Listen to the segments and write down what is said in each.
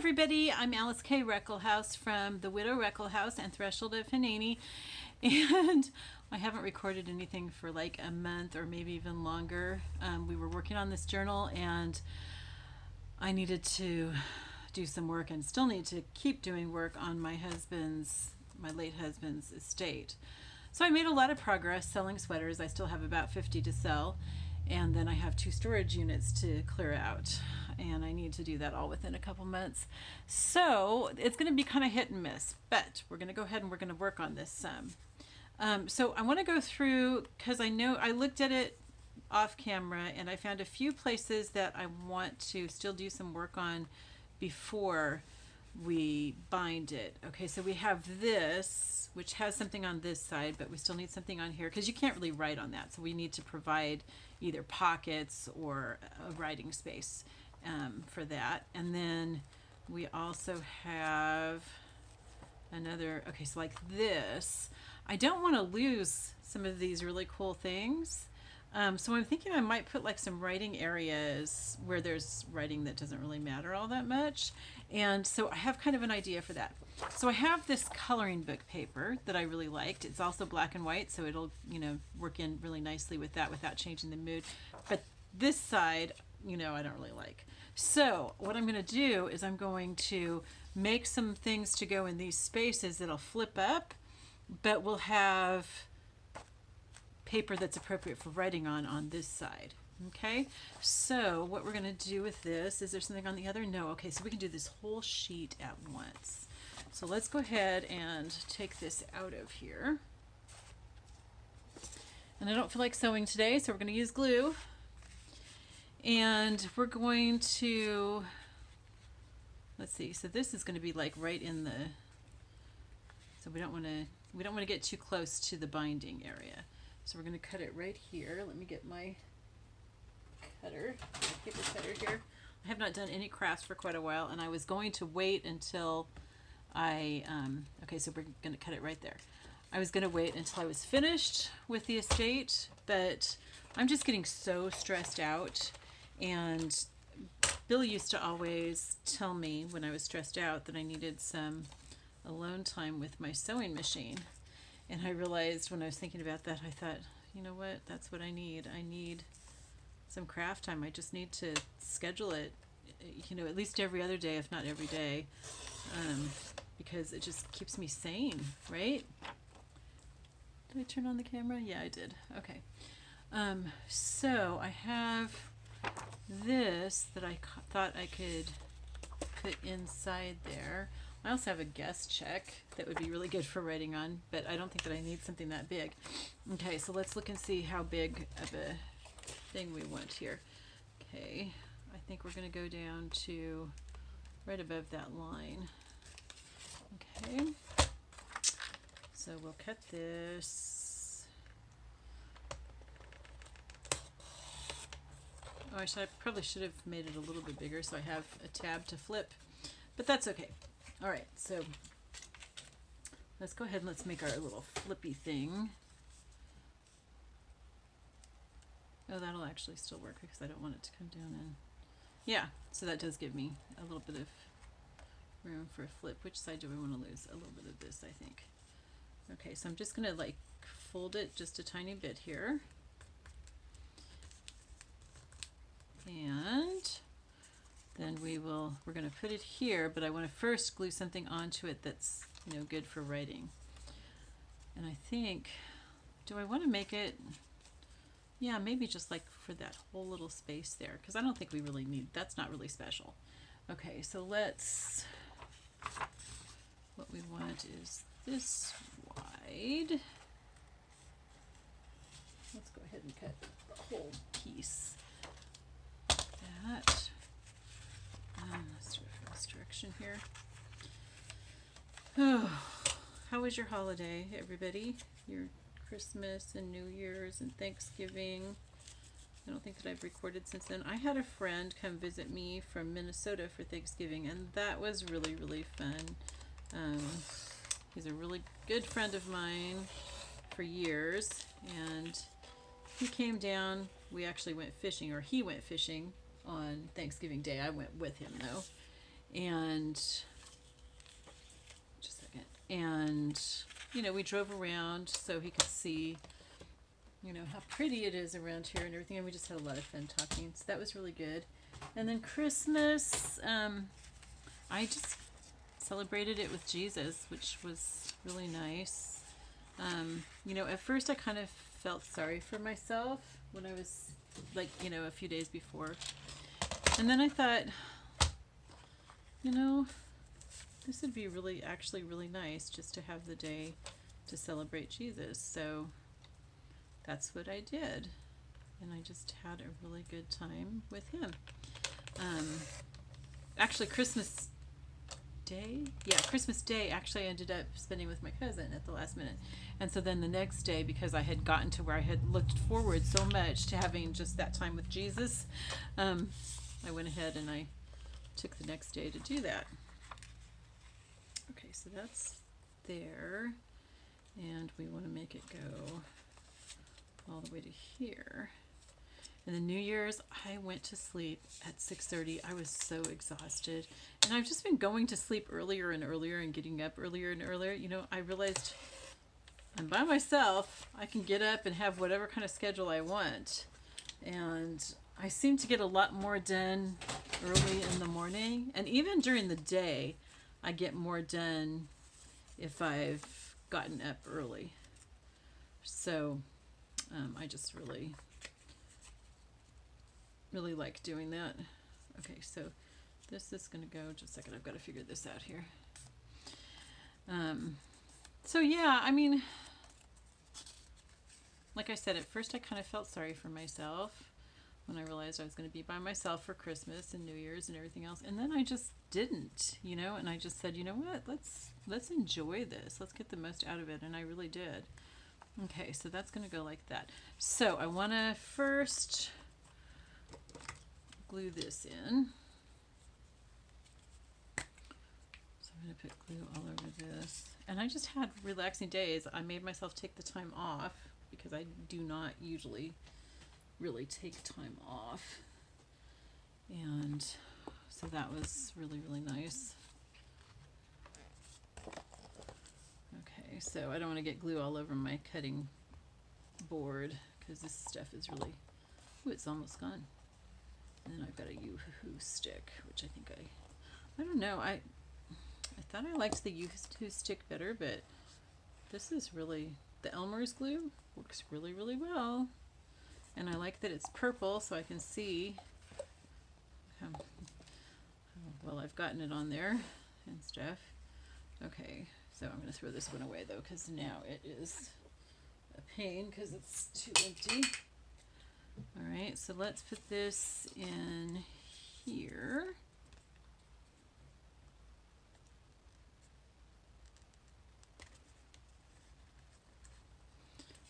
everybody, I'm Alyce-Kay Reckelhouse from the Widow Reckelhouse and Threshold of Hanani, and I haven't recorded anything for like a month or maybe even longer. We were working on this journal and I needed to do some work and still need to keep doing work on my late husband's estate. So I made a lot of progress selling sweaters. I still have about 50 to sell, and then I have 2 storage units to clear out, and I need to do that all within a couple months. So it's going to be kind of hit and miss, but we're going to go ahead and we're going to work on this some. So I want to go through, because I know I looked at it off camera and I found a few places that I want to still do some work on before we bind it. Okay, so we have this, which has something on this side, but we still need something on here because you can't really write on that. So we need to provide either pockets or a writing space for that. And then we also have another, okay, so like this. I don't want to lose some of these really cool things. So I'm thinking I might put like some writing areas where there's writing that doesn't really matter all that much. And so I have kind of an idea for that. So I have this coloring book paper that I really liked. It's also black and white, so it'll, work in really nicely with that without changing the mood. But this side, I don't really like. So what I'm going to do is I'm going to make some things to go in these spaces that'll flip up, but we'll have paper that's appropriate for writing on this side. Okay, so what we're going to do with this, is there something on the other? No. Okay, so we can do this whole sheet at once. So let's go ahead and take this out of here. And I don't feel like sewing today, so we're going to use glue. And we're going to, let's see, so this is going to be like right in the, so we don't want to get too close to the binding area. So we're going to cut it right here. Let me get my cutter, my paper cutter here. I have not done any crafts for quite a while, and I was going to wait until okay, so we're going to cut it right there. I was going to wait until I was finished with the estate, but I'm just getting so stressed out. And Bill used to always tell me when I was stressed out that I needed some alone time with my sewing machine. And I realized when I was thinking about that, I thought, you know what, that's what I need. I need some craft time. I just need to schedule it, at least every other day, if not every day, because it just keeps me sane, right? Did I turn on the camera? Yeah, I did. Okay. So I have this that I thought I could put inside there. I also have a guest check that would be really good for writing on, but I don't think that I need something that big. Okay, so let's look and see how big of a thing we want here. Okay, I think we're going to go down to right above that line. Okay, so we'll cut this. Oh, I probably should have made it a little bit bigger so I have a tab to flip, but that's okay. All right, so let's go ahead and let's make our little flippy thing. Oh, that'll actually still work because I don't want it to come down in. Yeah, so that does give me a little bit of room for a flip. Which side do I want to lose? A little bit of this, I think. Okay, so I'm just going to like fold it just a tiny bit here. And then we're going to put it here, but I want to first glue something onto it that's, good for writing. And I think, do I want to make it, yeah, maybe just like for that whole little space there, because I don't think we really need, that's not really special. Okay, so what we want is this wide. Let's go ahead and cut the whole piece. That. Let's do it from this direction here. Oh, how was your holiday, everybody? Your Christmas and New Year's and Thanksgiving. I don't think that I've recorded since then. I had a friend come visit me from Minnesota for Thanksgiving, and that was really, really fun. He's a really good friend of mine for years, and he came down. We actually went fishing, or he went fishing on Thanksgiving Day. I went with him though, And just a second. And, you know, we drove around so he could see, you know, how pretty it is around here and everything. And we just had a lot of fun talking. So that was really good. And then Christmas, I just celebrated it with Jesus, which was really nice. You know, at first I kind of felt sorry for myself when I was, like, you know, a few days before. And then I thought, you know, this would be really, actually really nice just to have the day to celebrate Jesus. So that's what I did. And I just had a really good time with him. Actually, Christmas Day, actually I ended up spending with my cousin at the last minute. And so then the next day, because I had gotten to where I had looked forward so much to having just that time with Jesus, I went ahead and I took the next day to do that. Okay, so that's there. And we want to make it go all the way to here. And then New Year's, I went to sleep at 6:30. I was so exhausted. And I've just been going to sleep earlier and earlier and getting up earlier and earlier. You know, I realized I'm by myself. I can get up and have whatever kind of schedule I want. And I seem to get a lot more done early in the morning. And even during the day, I get more done if I've gotten up early. So I just really like doing that. Okay, so this is going to go, just a second, I've got to figure this out here. So yeah, I mean, like I said, at first I kind of felt sorry for myself when I realized I was going to be by myself for Christmas and New Year's and everything else. And then I just didn't, you know, and I just said, you know what, let's enjoy this. Let's get the most out of it. And I really did. Okay, so that's going to go like that. So I want to first glue this in. So I'm going to put glue all over this. And I just had relaxing days. I made myself take the time off because I do not usually really take time off. And so that was really, really nice. Okay, so I don't want to get glue all over my cutting board because this stuff is really, ooh, it's almost gone. And then I've got a Yoo-hoo stick, which I think I don't know, I thought I liked the Yoo-hoo stick better, but this is really, the Elmer's glue works really, really well. And I like that it's purple so I can see how well I've gotten it on there and stuff. Okay, so I'm going to throw this one away though because now it is a pain because it's too empty. Alright, so let's put this in here.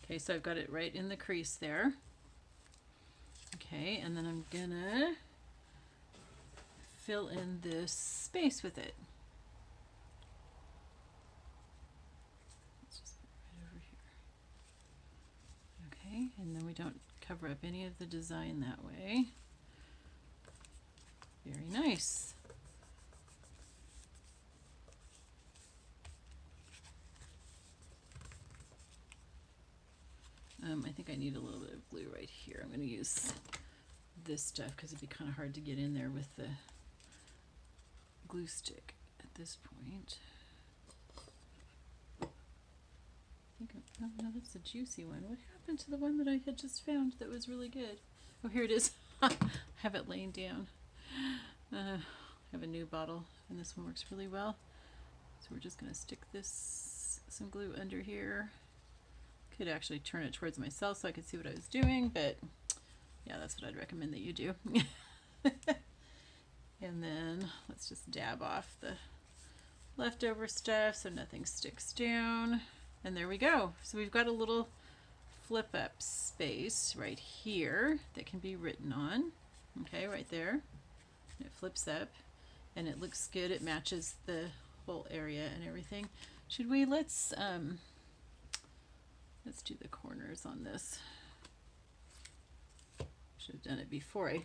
Okay, so I've got it right in the crease there. Okay, and then I'm gonna fill in this space with it. Let's just put it right over here. Okay, and then we don't cover up any of the design that way. Very nice. I think I need a little bit of glue right here. I'm going to use this stuff because it'd be kind of hard to get in there with the glue stick at this point. I think, oh no, that's a juicy one. What happened to the one that I had just found that was really good? Oh, here it is. I have it laying down. I have a new bottle and this one works really well. So we're just going to stick some glue under here. Could actually turn it towards myself so I could see what I was doing, but yeah, that's what I'd recommend that you do. And then let's just dab off the leftover stuff so nothing sticks down. And there we go. So we've got a little flip up space right here that can be written on. Okay, right there. It flips up and it looks good. It matches the whole area and everything. Should we, let's do the corners on this. Should have done it before I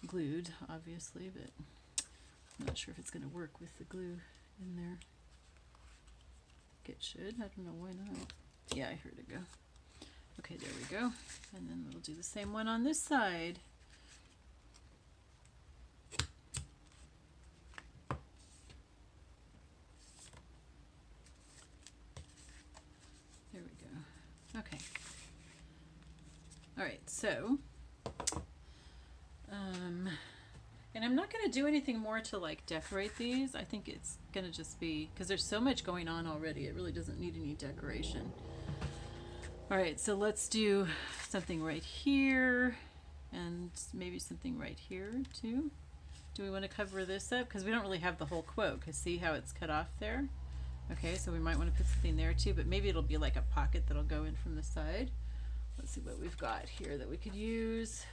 glued, obviously, but I'm not sure if it's going to work with the glue in there. It should. I don't know why not. Yeah, here to go. Okay, there we go. And then we'll do the same one on this side. There we go. Okay. All right, so and I'm not going to do anything more to like decorate these. I think it's going to just be, because there's so much going on already, it really doesn't need any decoration. All right, so let's do something right here and maybe something right here too. Do we want to cover this up? Because we don't really have the whole quote, because see how it's cut off there? Okay, so we might want to put something there too, but maybe it'll be like a pocket that'll go in from the side. Let's see what we've got here that we could use.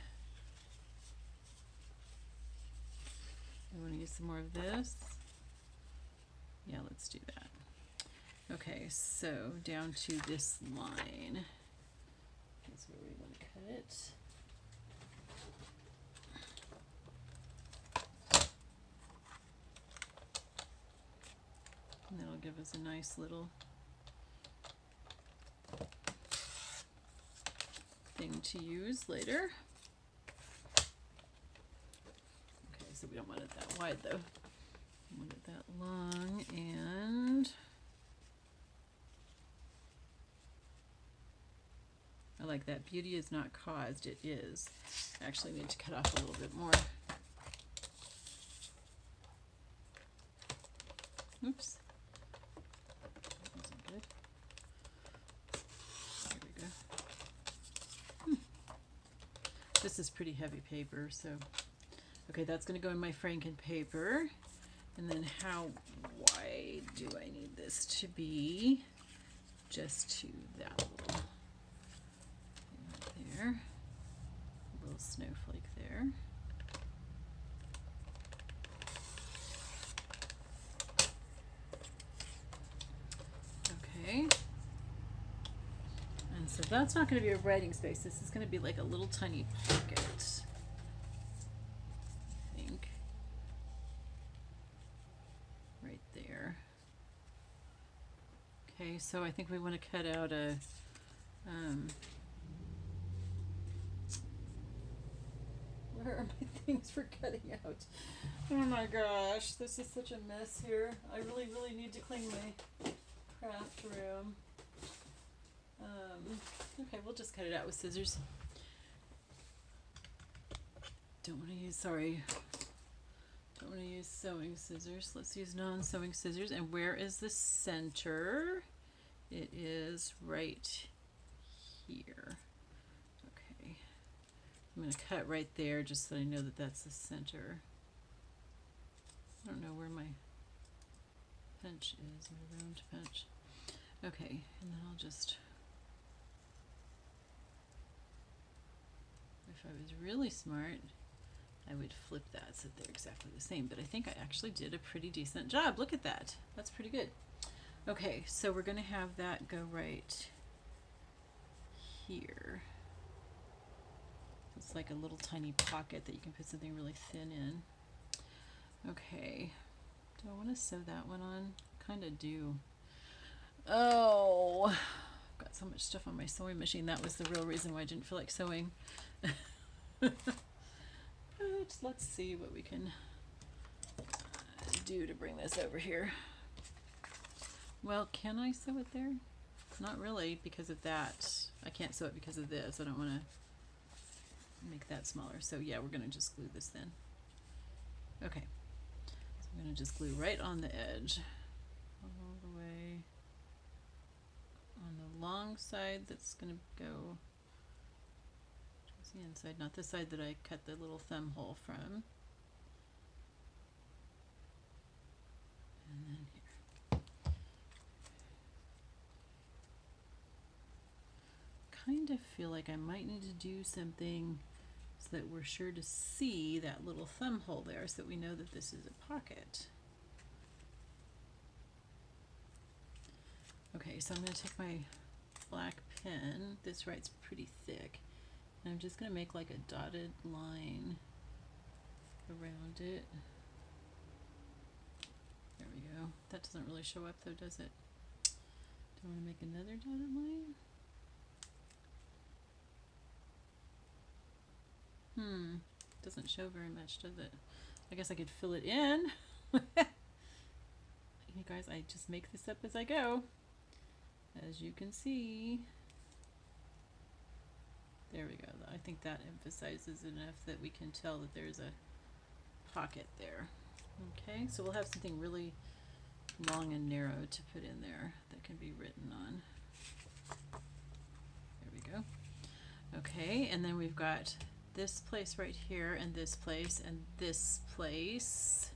I want to use some more of this. Yeah, let's do that. Okay, so down to this line. That's where we want to cut it. And that'll give us a nice little thing to use later. So we don't want it that wide though. We want it that long, and I like that. Beauty is not caused, it is. I actually need to cut off a little bit more. Oops. That wasn't good. There we go. This is pretty heavy paper, so okay, that's going to go in my Franken paper. And then how wide do I need this to be? Just to that little thing right there. A little snowflake there. Okay. And so that's not going to be a writing space. This is going to be like a little tiny pocket. Okay, so I think we want to cut out a where are my things for cutting out? Oh my gosh, this is such a mess here. I really need to clean my craft room. Okay, we'll just cut it out with scissors. Don't want to use, sorry. Don't want to use sewing scissors. Let's use non-sewing scissors. And where is the center? It is right here. Okay. I'm going to cut right there just so I know that that's the center. I don't know where my punch is, my round punch. Okay, and then I'll just, if I was really smart, I would flip that so they're exactly the same, but I think I actually did a pretty decent job. Look at that. That's pretty good. Okay, so we're going to have that go right here. It's like a little tiny pocket that you can put something really thin in. Okay, do I want to sew that one on? Kind of do. Oh, I've got so much stuff on my sewing machine. That was the real reason why I didn't feel like sewing. But let's see what we can do to bring this over here. Well, can I sew it there? Not really, because of that. I can't sew it because of this. I don't want to make that smaller. So yeah, we're going to just glue this then. Okay. So I'm going to just glue right on the edge. All the way on the long side that's going to go towards the inside, not the side that I cut the little thumb hole from. And then here. Kind of feel like I might need to do something so that we're sure to see that little thumb hole there so that we know that this is a pocket. Okay, so I'm going to take my black pen. This writes pretty thick. And I'm just going to make like a dotted line around it. That doesn't really show up though, does it? Do I want to make another dotted line? Doesn't show very much, does it? I guess I could fill it in. You guys, I just make this up as I go. As you can see. There we go. I think that emphasizes enough that we can tell that there's a pocket there. Okay, so we'll have something really long and narrow to put in there that can be written on. There we go. Okay, and then we've got this place right here, and this place, and this place.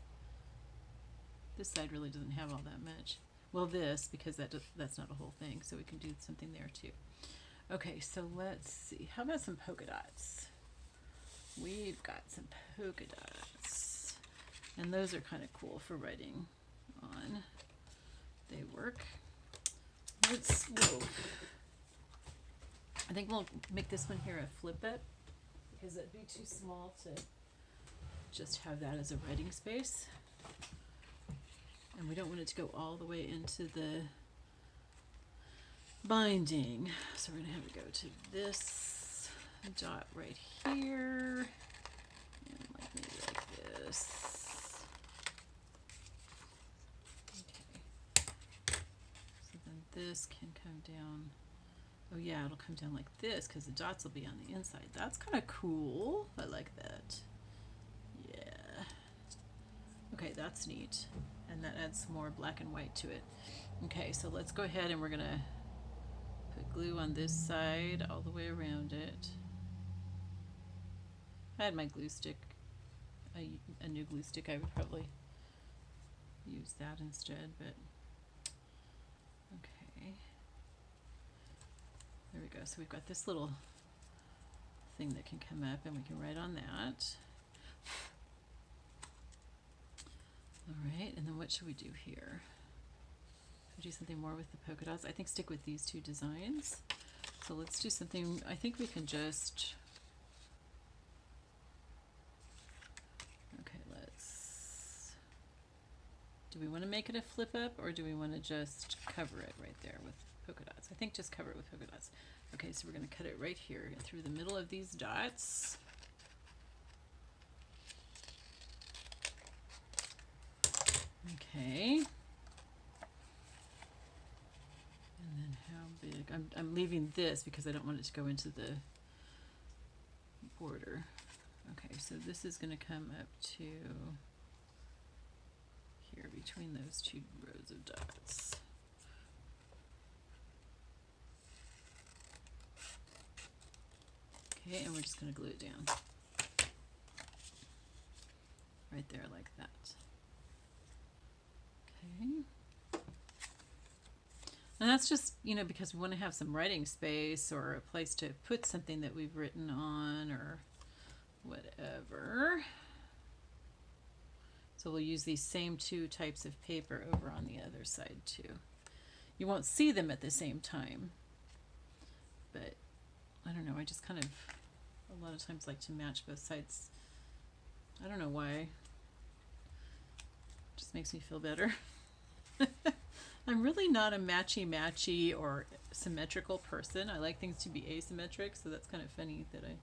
This side really doesn't have all that much. Well, this, because that's not a whole thing, so we can do something there too. Okay, so let's see. How about some polka dots? We've got some polka dots. And those are kind of cool for writing on. They work. Whoa. I think we'll make this one here a flip up, because it'd be too small to just have that as a writing space. And we don't want it to go all the way into the binding. So we're going to have to go to this dot right here, and like maybe like this. Okay. So then this can come down. Oh yeah, it'll come down like this because the dots will be on the inside. That's kind of cool. I like that. Yeah. Okay, that's neat. And that adds some more black and white to it. Okay, so let's go ahead and we're going to put glue on this side all the way around it. If I had my glue stick, a new glue stick, I would probably use that instead, but okay. There we go. So we've got this little thing that can come up and we can write on that. Alright, and then what should we do here? Should we do something more with the polka dots? I think stick with these two designs. So let's do something, I think we can just, okay, do we want to make it a flip up, or do we want to just cover it right there with polka dots? I think just cover it with polka dots. Okay, so we're going to cut it right here through the middle of these dots. Okay. And then how big? I'm leaving this because I don't want it to go into the border. Okay, so this is going to come up to here between those two rows of dots. Okay, and we're just going to glue it down. Right there like that. Okay. And that's just, you know, because we want to have some writing space or a place to put something that we've written on or whatever. So we'll use these same two types of paper over on the other side too. You won't see them at the same time, but I don't know, I just kind of a lot of times like to match both sides. I don't know why. It just makes me feel better. I'm really not a matchy-matchy or symmetrical person. I like things to be asymmetric, so that's kind of funny that I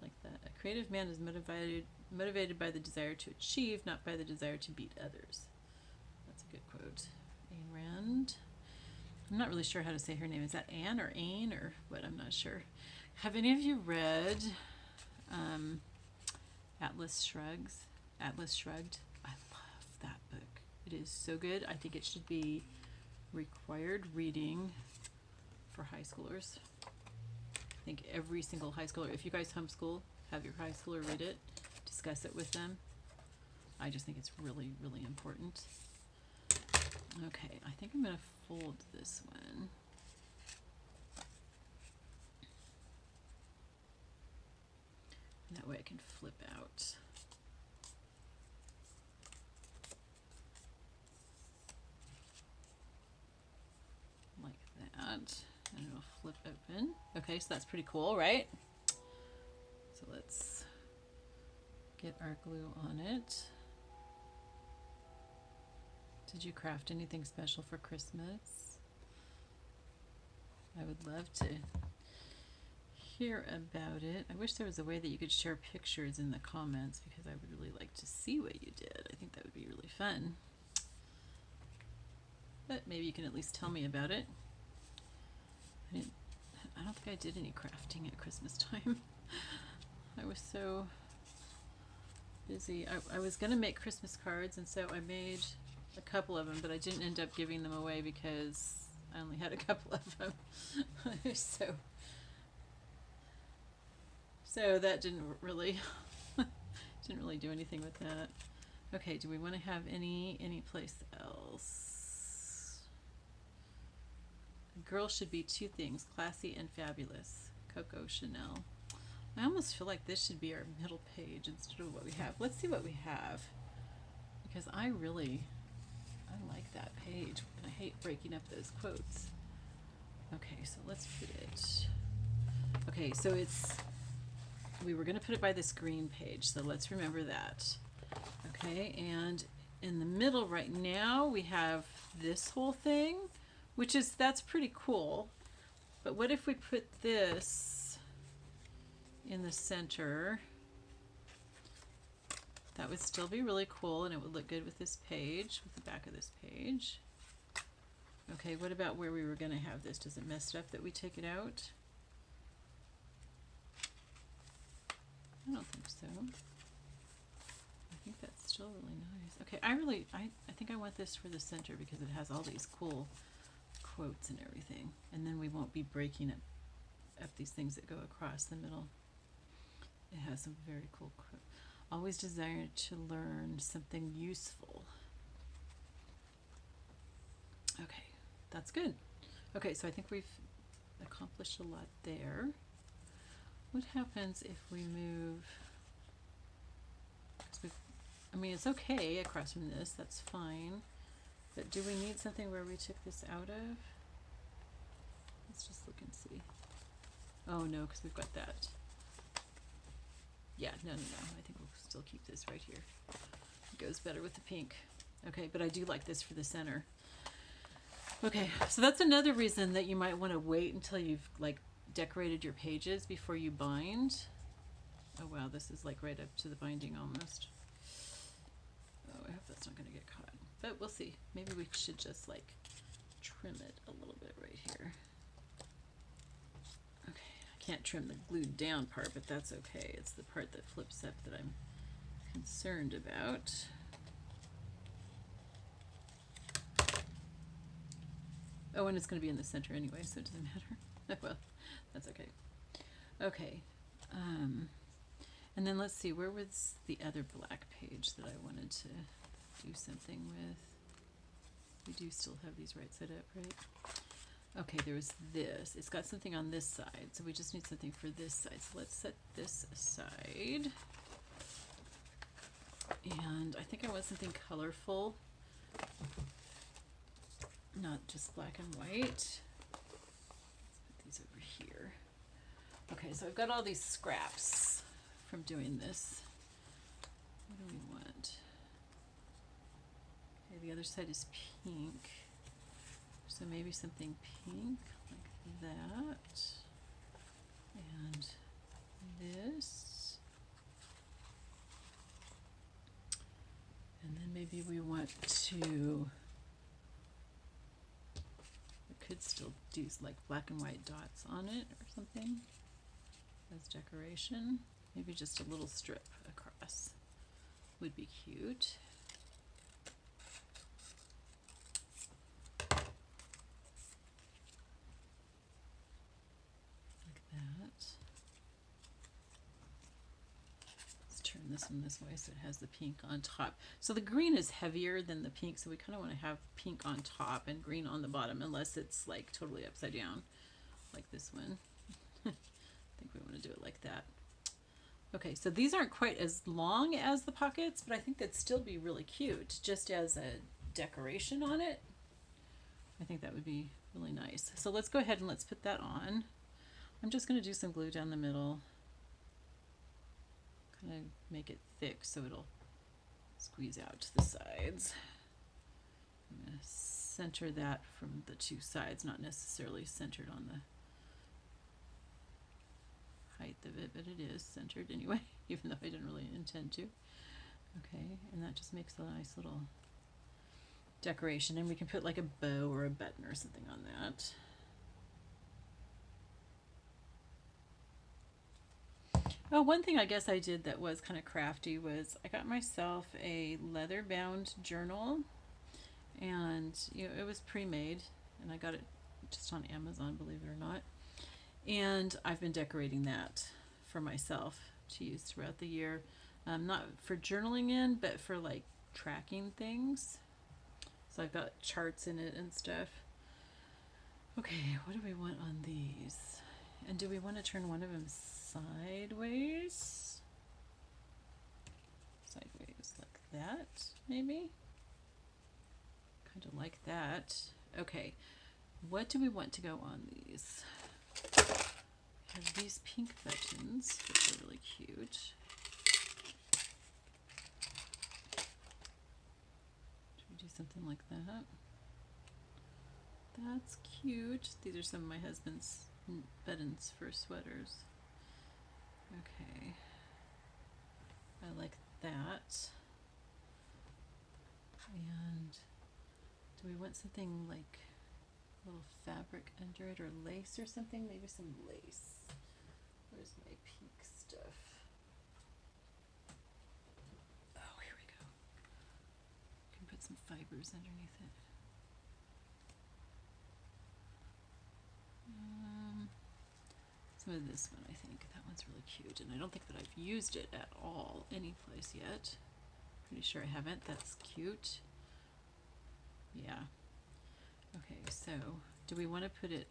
like that. A creative man is motivated by the desire to achieve, not by the desire to beat others. That's a good quote. Ayn Rand. I'm not really sure how to say her name. Is that Anne or Ayn or what? I'm not sure. Have any of you read Atlas Shrugged? I love that book. It is so good. I think it should be required reading for high schoolers. I think every single high schooler, if you guys homeschool, have your high schooler read it, discuss it with them. I just think it's really, really important. Okay, I think I'm going to fold this one. And that way I can flip out. Like that. And it'll flip open. Okay, so that's pretty cool, right? So let's get our glue on it Did you craft anything special for Christmas? I would love to hear about it. I wish there was a way that you could share pictures in the comments because I would really like to see what you did. I think that would be really fun. But maybe you can at least tell me about it. I don't think I did any crafting at Christmas time. I was so busy. I was going to make Christmas cards, and so I made a couple of them, but I didn't end up giving them away because I only had a couple of them. So that didn't really do anything with that. Okay, do we want to have any place else? A girl should be two things, classy and fabulous. Coco Chanel. I almost feel like this should be our middle page instead of what we have. Let's see what we have, because I like that page. I hate breaking up those quotes. Okay, so let's put it. Okay, so we were going to put it by this green page, so let's remember that. Okay, and in the middle right now we have this whole thing, that's pretty cool. But what if we put this in the center? That would still be really cool, and it would look good with this page, with the back of this page. Okay, what about where we were going to have this? Does it mess up that we take it out? I don't think so. I think that's still really nice. Okay, I think I want this for the center because it has all these cool quotes and everything. And then we won't be breaking up these things that go across the middle. It has some very cool quotes. Always desire to learn something useful. Okay, that's good. Okay, so I think we've accomplished a lot there. What happens if we move? I mean, it's okay across from this, that's fine. But do we need something where we took this out of? Let's just look and see. Oh no, because we've got that. Yeah, no. I think we'll still keep this right here. It goes better with the pink. Okay, but I do like this for the center. Okay, so that's another reason that you might want to wait until you've decorated your pages before you bind. Oh wow, this is right up to the binding almost. Oh, I hope that's not going to get caught. But we'll see. Maybe we should just trim it a little bit right here. Okay, I can't trim the glued down part, but that's okay. It's the part that flips up that I'm concerned about. Oh, and it's going to be in the center anyway, so it doesn't matter. Well, that's okay. Okay. And then let's see, where was the other black page that I wanted to do something with? We do still have these right side up, right? Okay, there was this. It's got something on this side, so we just need something for this side. So let's set this aside. And I think I want something colorful, not just black and white. Let's put these over here. Okay, so I've got all these scraps from doing this. What do we want? Okay, the other side is pink. So maybe something pink like that. And this. And then maybe we want to, we could still do black and white dots on it or something as decoration. Maybe just a little strip across would be cute. Like that. Let's turn this one this way so it has the pink on top. So the green is heavier than the pink, so we kind of want to have pink on top and green on the bottom, unless it's totally upside down, like this one. I think we want to do it like that. Okay, so these aren't quite as long as the pockets, but I think that'd still be really cute, just as a decoration on it. I think that would be really nice. So let's go ahead and let's put that on. I'm just going to do some glue down the middle, kind of make it thick so it'll squeeze out to the sides. center that from the two sides, not necessarily centered on the height of it, but it is centered anyway, even though I didn't really intend to. Okay, and that just makes a nice little decoration, and we can put like a bow or a button or something on that. Oh, one thing I guess I did that was kind of crafty was I got myself a leather bound journal, and you know, it was pre-made, and I got it just on Amazon, believe it or not. And I've been decorating that for myself to use throughout the year. Not for journaling in, but for like tracking things. So I've got charts in it and stuff. Okay, what do we want on these? And do we want to turn one of them sideways? Sideways like that, maybe? Kind of like that. Okay, what do we want to go on these? We have these pink buttons, which are really cute. Should we do something like that? That's cute. These are some of my husband's buttons for sweaters. Okay. I like that. And do we want something like a little fabric under it, or lace or something? Maybe some lace. Where's my pink stuff? Oh, here we go. Can put some fibers underneath it. Some of this one, I think. That one's really cute, and I don't think that I've used it at all any place yet. Pretty sure I haven't. That's cute. Yeah. Okay, so do we want to put it,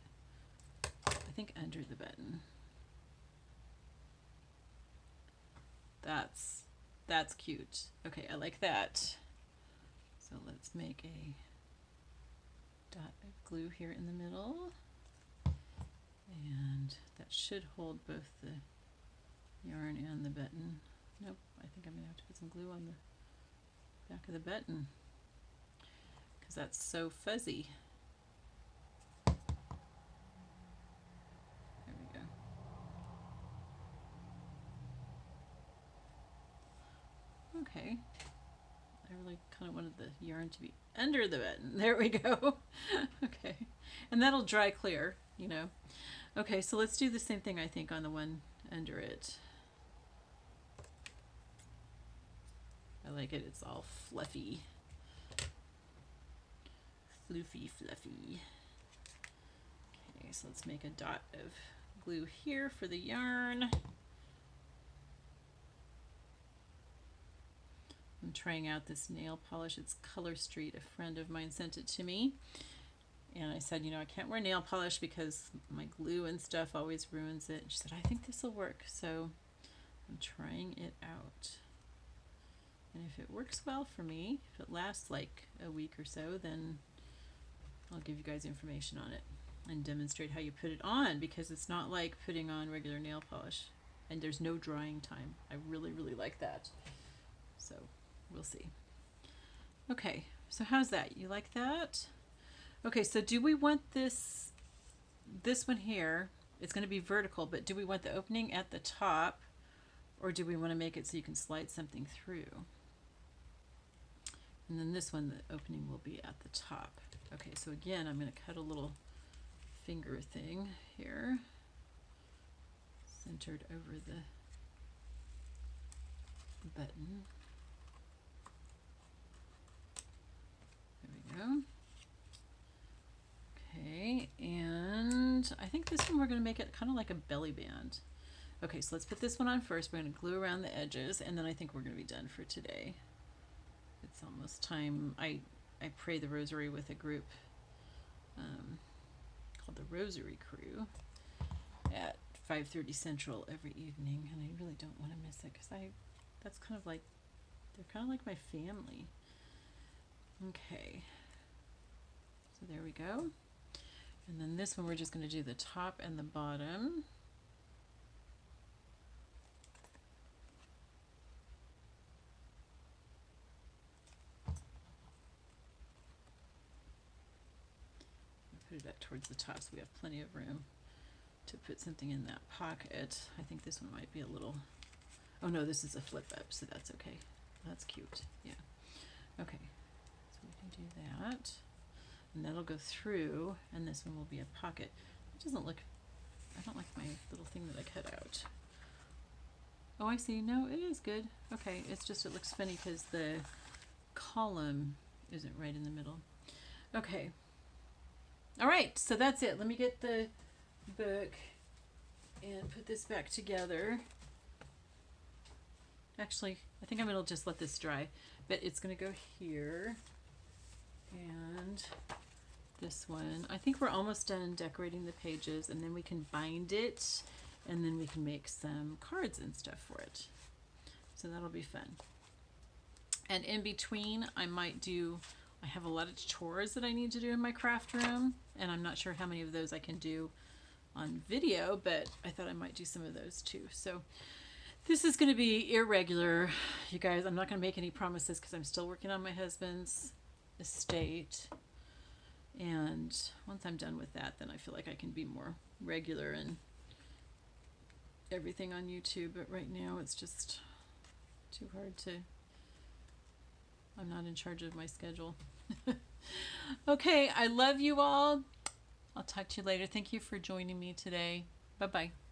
I think, under the button? That's cute. Okay, I like that. So let's make a dot of glue here in the middle. And that should hold both the yarn and the button. Nope, I think I'm going to have to put some glue on the back of the button because that's so fuzzy. There we go. Okay. I really kind of wanted the yarn to be under the button. There we go. Okay. And that'll dry clear, you know. Okay, so let's do the same thing, I think, on the one under it. I like it. It's all fluffy. Floofy, fluffy. Okay, so let's make a dot of glue here for the yarn. I'm trying out this nail polish. It's Color Street. A friend of mine sent it to me. And I said, you know, I can't wear nail polish because my glue and stuff always ruins it. And she said, I think this will work. So I'm trying it out. And if it works well for me, if it lasts like a week or so, then I'll give you guys information on it and demonstrate how you put it on, because it's not like putting on regular nail polish. And there's no drying time. I really, really like that. So we'll see. Okay, so how's that? You like that? Okay, so do we want this one here? It's going to be vertical, but do we want the opening at the top, or do we want to make it so you can slide something through? And then this one, the opening will be at the top. Okay, so again, I'm going to cut a little finger thing here, centered over the button. There we go. Okay, and I think this one we're going to make it kind of like a belly band. Okay, so let's put this one on first. We're going to glue around the edges, and then I think we're going to be done for today. It's almost time. I pray the rosary with a group called the Rosary Crew at 5:30 Central every evening, and I really don't want to miss it because that's kind of like, they're kind of like my family. Okay, so there we go. And then this one we're just going to do the top and the bottom. put it up towards the top so we have plenty of room to put something in that pocket. I think this one might be a little, oh no, this is a flip up, so that's okay. That's cute, yeah. Okay, so we can do that. And that'll go through, and this one will be a pocket. It doesn't look, I don't like my little thing that I cut out. Oh, I see, no, it is good. Okay, it's just, it looks funny because the column isn't right in the middle. Okay. All right, so that's it. Let me get the book and put this back together. Actually, I think I'm going to just let this dry, but it's going to go here. And this one, I think we're almost done decorating the pages, and then we can bind it, and then we can make some cards and stuff for it. So that'll be fun. And in between, I have a lot of chores that I need to do in my craft room, and I'm not sure how many of those I can do on video, but I thought I might do some of those too. So this is going to be irregular, you guys. I'm not going to make any promises because I'm still working on my husband's estate. And once I'm done with that, then I feel like I can be more regular and everything on YouTube. But right now it's just too hard to, I'm not in charge of my schedule. Okay, I love you all. I'll talk to you later. Thank you for joining me today. Bye-bye.